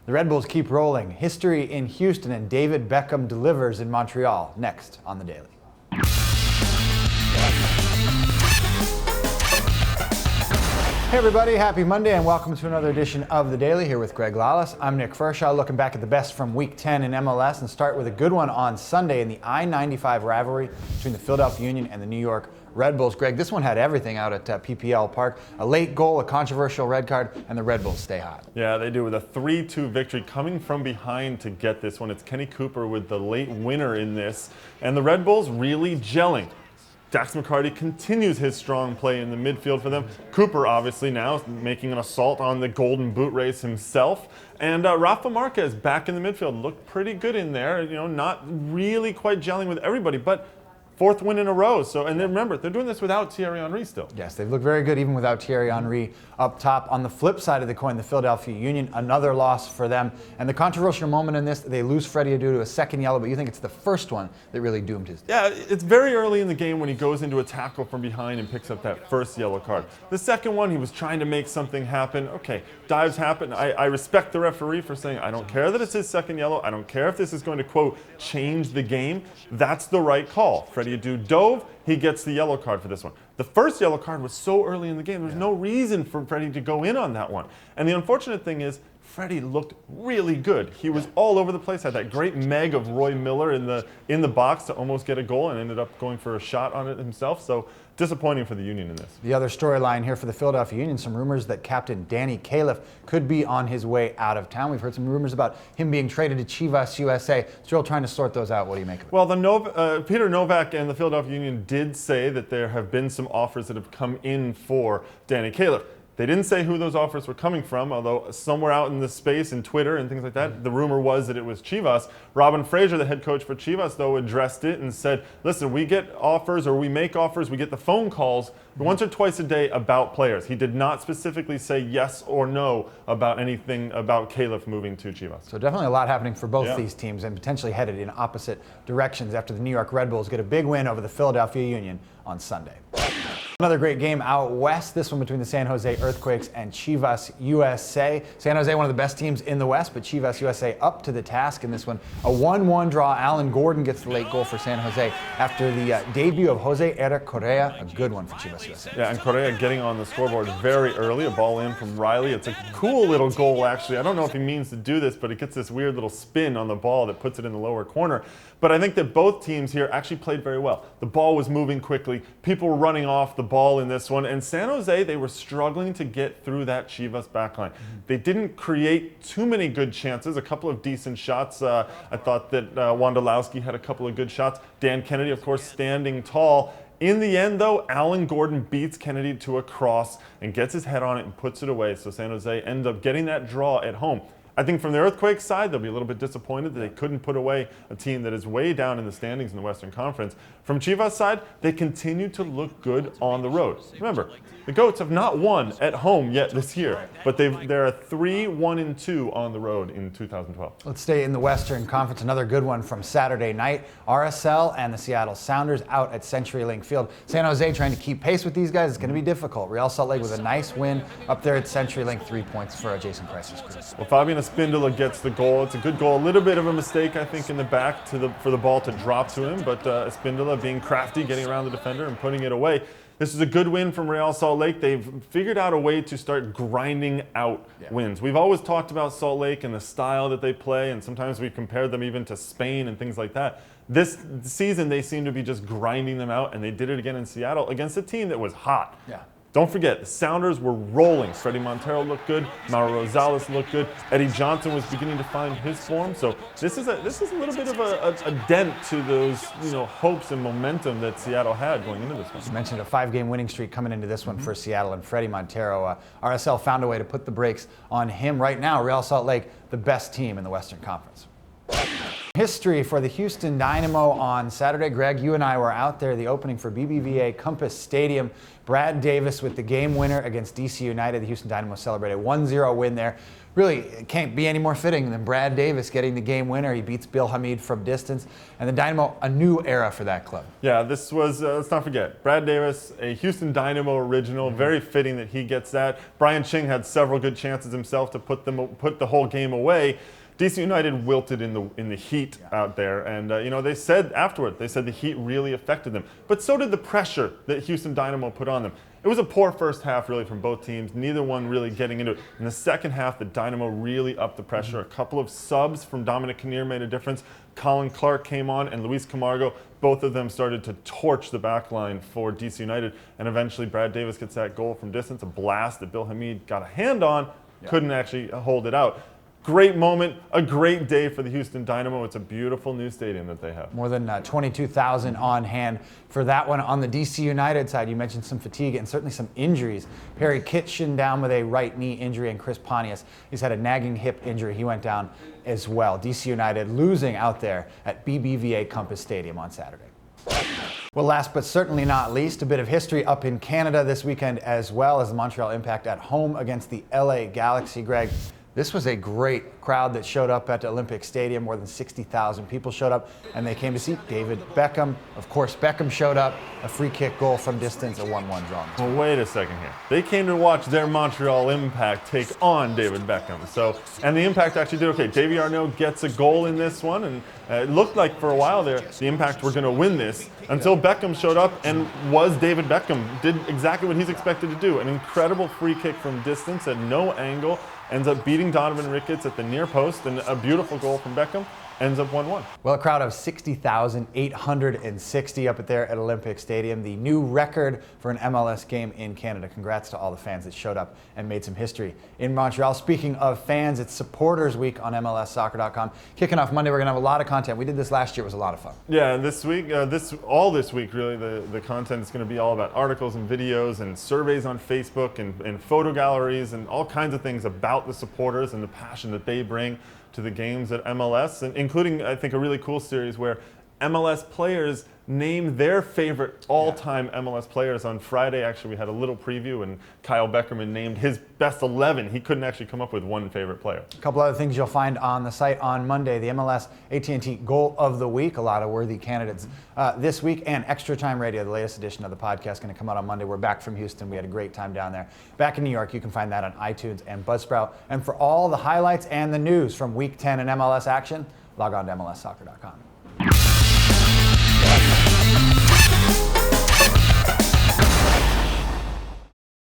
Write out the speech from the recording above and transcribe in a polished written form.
The Red Bulls keep rolling. History in Houston, and David Beckham delivers in Montreal. Next on The Daily. Hey everybody, happy Monday and welcome to another edition of The Daily here with Greg Lawless. I'm Nick Fershaw, looking back at the best from Week 10 in MLS, and start with a good one on Sunday in the I-95 rivalry between the Philadelphia Union and the New York Red Bulls. Greg, this one had everything out at PPL Park. A late goal, a controversial red card, and the Red Bulls stay hot. Yeah, they do, with a 3-2 victory coming from behind to get this one. It's Kenny Cooper with the late winner in this, and the Red Bulls really gelling. Dax McCarty continues his strong play in the midfield for them. Cooper, obviously, now making an assault on the Golden Boot race himself. And Rafa Marquez back in the midfield. Looked pretty good in there. You know, not really quite gelling with everybody, but fourth win in a row. So, and then remember, they're doing this without Thierry Henry still. Yes, they've looked very good even without Thierry Henry up top. On the flip side of the coin, the Philadelphia Union, another loss for them. And the controversial moment in this, they lose Freddy Adu to a second yellow, but you think it's the first one that really doomed his day. Yeah, it's very early in the game when he goes into a tackle from behind and picks up that first yellow card. The second one, he was trying to make something happen. Okay, dives happen. I respect the referee for saying, I don't care that it's his second yellow. I don't care if this is going to, quote, change the game. That's the right call. Freddy Adu dove. He gets the yellow card for this one. The first yellow card was so early in the game, there's no reason for Freddie to go in on that one. And the unfortunate thing is, Freddie looked really good. He was all over the place, had that great meg of Roy Miller in the box to almost get a goal, and ended up going for a shot on it himself. So disappointing for the Union in this. The other storyline here for the Philadelphia Union, some rumors that captain Danny Califf could be on his way out of town. We've heard some rumors about him being traded to Chivas USA. Still trying to sort those out. What do you make of it? Well, Peter Novak and the Philadelphia Union did say that there have been some offers that have come in for Danny Califf. They didn't say who those offers were coming from, although somewhere out in the space, in Twitter and things like that, the rumor was that it was Chivas. Robin Fraser, the head coach for Chivas, though, addressed it and said, listen, we get offers, or we make offers, we get the phone calls once or twice a day about players. He did not specifically say yes or no about anything about Califf moving to Chivas. So definitely a lot happening for both these teams, and potentially headed in opposite directions after the New York Red Bulls get a big win over the Philadelphia Union on Sunday. Another great game out west, this one between the San Jose Earthquakes and Chivas USA. San Jose, one of the best teams in the West, but Chivas USA up to the task in this one. A 1-1 draw. Alan Gordon gets the late goal for San Jose after the debut of Jose Eric Correa. A good one for Chivas USA. Yeah, and Correa getting on the scoreboard very early. A ball in from Riley. It's a cool little goal, actually. I don't know if he means to do this, but it gets this weird little spin on the ball that puts it in the lower corner. But I think that both teams here actually played very well. The ball was moving quickly. People were running off the ball in this one. And San Jose, they were struggling to get through that Chivas backline. They didn't create too many good chances. A couple of decent shots. I thought that Wondolowski had a couple of good shots. Dan Kennedy, of course, standing tall. In the end, though, Alan Gordon beats Kennedy to a cross and gets his head on it and puts it away. So San Jose ends up getting that draw at home. I think from the Earthquakes side, they'll be a little bit disappointed that they couldn't put away a team that is way down in the standings in the Western Conference. From Chivas' side, they continue to look good on the road. Remember, the Goats have not won at home yet this year, but they're 3-1-2 on the road in 2012. Let's stay in the Western Conference. Another good one from Saturday night. RSL and the Seattle Sounders out at CenturyLink Field. San Jose trying to keep pace with these guys. It's going to be difficult. Real Salt Lake with a nice win up there at CenturyLink. 3 points for Jason Price's crew. Well, Fabian Espindola gets the goal. It's a good goal. A little bit of a mistake, I think, in the back for the ball to drop to him, but Espindola being crafty, getting around the defender and putting it away. This is a good win from Real Salt Lake. They've figured out a way to start grinding out wins. We've always talked about Salt Lake and the style that they play, and sometimes we compared them even to Spain and things like that. This season, they seem to be just grinding them out, and they did it again in Seattle against a team that was hot. Yeah. Don't forget, the Sounders were rolling. Freddie Montero looked good. Mauro Rosales looked good. Eddie Johnson was beginning to find his form. So this is a little bit of a dent to those hopes and momentum that Seattle had going into this one. You mentioned a 5-game winning streak coming into this one for Seattle, and Freddie Montero. RSL found a way to put the brakes on him. Right now, Real Salt Lake, the best team in the Western Conference. History for the Houston Dynamo on Saturday. Greg, you and I were out there, the opening for BBVA Compass Stadium. Brad Davis with the game winner against DC United. The Houston Dynamo celebrated a 1-0 win there. Really, it can't be any more fitting than Brad Davis getting the game winner. He beats Bill Hamid from distance. And the Dynamo, a new era for that club. Yeah, this was, let's not forget, Brad Davis, a Houston Dynamo original. Very fitting that he gets that. Brian Ching had several good chances himself to put the whole game away. DC United wilted in the heat out there, and they said afterward, they said the heat really affected them. But so did the pressure that Houston Dynamo put on them. It was a poor first half, really, from both teams. Neither one really getting into it. In the second half, the Dynamo really upped the pressure. A couple of subs from Dominic Kinnear made a difference. Colin Clark came on, and Luis Camargo. Both of them started to torch the back line for DC United, and eventually Brad Davis gets that goal from distance, a blast that Bill Hamid got a hand on, couldn't actually hold it out. Great moment, a great day for the Houston Dynamo. It's a beautiful new stadium that they have. More than 22,000 on hand for that one. On the DC United side, you mentioned some fatigue and certainly some injuries. Perry Kitchen down with a right knee injury, and Chris Pontius, he's had a nagging hip injury. He went down as well. DC United losing out there at BBVA Compass Stadium on Saturday. Well, last but certainly not least, a bit of history up in Canada this weekend as well, as the Montreal Impact at home against the LA Galaxy. Greg, this was a great crowd that showed up at the Olympic Stadium. More than 60,000 people showed up, and they came to see David Beckham. Of course, Beckham showed up, a free kick goal from distance, a 1-1 draw. Well, wait a second here. They came to watch their Montreal Impact take on David Beckham. And the Impact actually did okay. Davy Arnaud gets a goal in this one, and it looked like for a while there, the Impact were going to win this until Beckham showed up and was David Beckham. Did exactly what he's expected to do. An incredible free kick from distance at no angle. Ends up beating Donovan Ricketts at the near post, and a beautiful goal from Beckham. Ends up 1-1. Well, a crowd of 60,860 up there at Olympic Stadium, the new record for an MLS game in Canada. Congrats to all the fans that showed up and made some history in Montreal. Speaking of fans, it's Supporters Week on MLSsoccer.com. Kicking off Monday, we're going to have a lot of content. We did this last year. It was a lot of fun. Yeah, this week, this week, really, the content is going to be all about articles and videos and surveys on Facebook and photo galleries and all kinds of things about the supporters and the passion that they bring to the games at MLS, and including, I think, a really cool series where MLS players name their favorite all-time MLS players. On Friday, actually, we had a little preview, and Kyle Beckerman named his best 11. He couldn't actually come up with one favorite player. A couple other things you'll find on the site on Monday. The MLS AT&T Goal of the Week. A lot of worthy candidates this week. And Extra Time Radio, the latest edition of the podcast, going to come out on Monday. We're back from Houston. We had a great time down there. Back in New York, you can find that on iTunes and Buzzsprout. And for all the highlights and the news from Week 10 in MLS action, log on to MLSsoccer.com.